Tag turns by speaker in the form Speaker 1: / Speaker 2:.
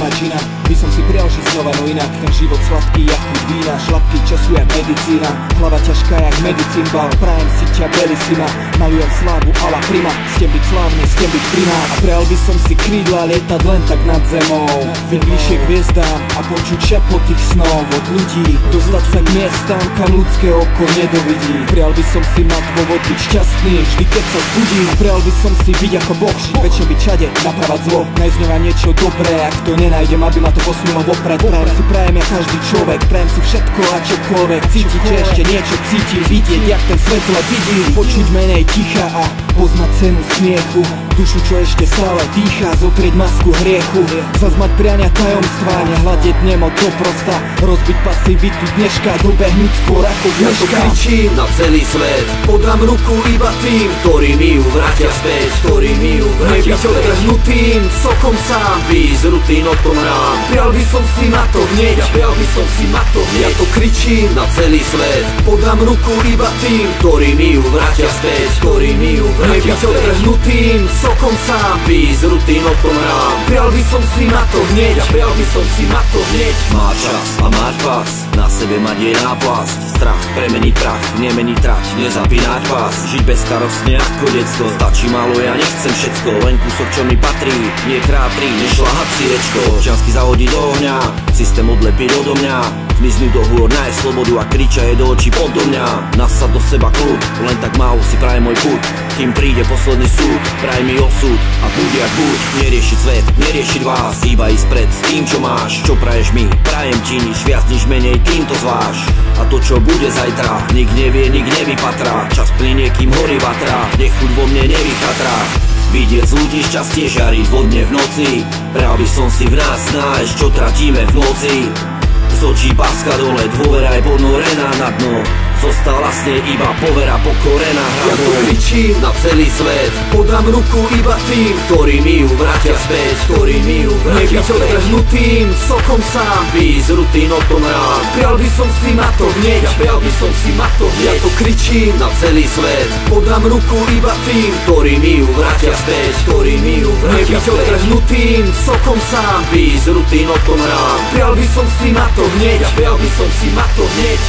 Speaker 1: doma džina. By som si prial žiť znova, no inak. Ten život sladký jak chuť vína, šlapky času jak medicína. Hlava ťažká jak medicínbal, prajem si ťa belisima. Malujem slávu a la prima, s tým byť slávny, s tým byť primár. A prial by som si krídla lietať len tak nad zemou, byť bližšie k hviezdám a počuť šepot tých snov od ľudí, dostať sa k miestam, kam ľudské oko nedovidí. Prial by som si mať dôvod byť šťastný vždy keď sa zbudím. A prial by som si byť ako Boh, žiť väčšie byť všade, napravať zlo, nájsť znova niečo dobré, ak to nenájdem, aby ma to posunulo vopred. Prajem ja každý človek, prajem si všetko a čokoľvek, cítiť, že ešte niečo cítim, vidieť jak ten svet zle vidí, počuť menej ticha a poznať cenu smiechu, dušu čo ešte stále dýcha, zotrieť masku hriechu, zazmať priania tajomstvá, nehľadieť nemo do prosta, rozbiť pasivitu dneška, dobehnúť skôr ako zmeška.
Speaker 2: Ja to kričím na celý svet, podám ruku iba tým, ktorí mi ju vrátia späť, ktorí mi ju vrátia späť. Nebyť odtrhnutým, sokom sám, výjsť z rutín o tom rám. Prial by som si na to hneď, prial by som si na to hneď. Ja to kričím na celý svet, podám ruku iba tým, ktorí mi ju vrátia späť, ktorí mi ju vrátia späť. Nebyť odtrhnutým, sokom sám, výjsť z rutín o tom rám. Prial by som si na to hneď, prial by som si na to hneď.
Speaker 3: Má čas a máš pas, na sebe mať je náplast. Strach premeniť prach, nemeniť trať, nezapínať pás. Žiť bezstarostne ako decko, stačí málo, ja nechcem všetko, len kúsok čo mi patrí, nie krátri, nešľahať si rečko. Občiansky zahodiť do ohňa, systém odlepiť odo mňa, zmiznúť do hôr, nájsť slobodu a kriča je do očí podo mňa. Nasať do seba kľud, len tak málo si praje môj put, kým príde posledný súd, praj mi osud a buď jak buď. Neriešiť svet, neriešiť vás, iba ísť pred s tým čo máš, čo praješ mi, prajem ti nič viac niž menej, tým to zváž. A to čo bude zajtra, nik nevie, nik nevypatrá, čas plynie kým horí vatra, nech chuť vo mne nevychatrá. Vidieť z ľudí šťastie žariť vodne v noci, prial by som si v nás nájsť, čo tratíme v noci. Z očí páska dole, dôvera je ponorená na dno, zostala vlastne iba povera pokorená hradou.
Speaker 2: Ja to kričím na celý svet, podám ruku iba tým, ktorí mi ju vrátia späť, ktorí mi ju vrátia späť. Nebyť odtrhnutým, sokom sám, výjsť z rutín o tom rám. Prial by som si na to hneď, prial by som si na to hneď. Ja to kričím na celý svet, podám ruku iba tým, ktorí mi ju vrátia späť, ktorí mi ju vrátia späť. Nebyť odtrhnutým, sokom sám, výjsť z rutín o tom rám. Prial by som si na to hneď, prial by som si na to hneď.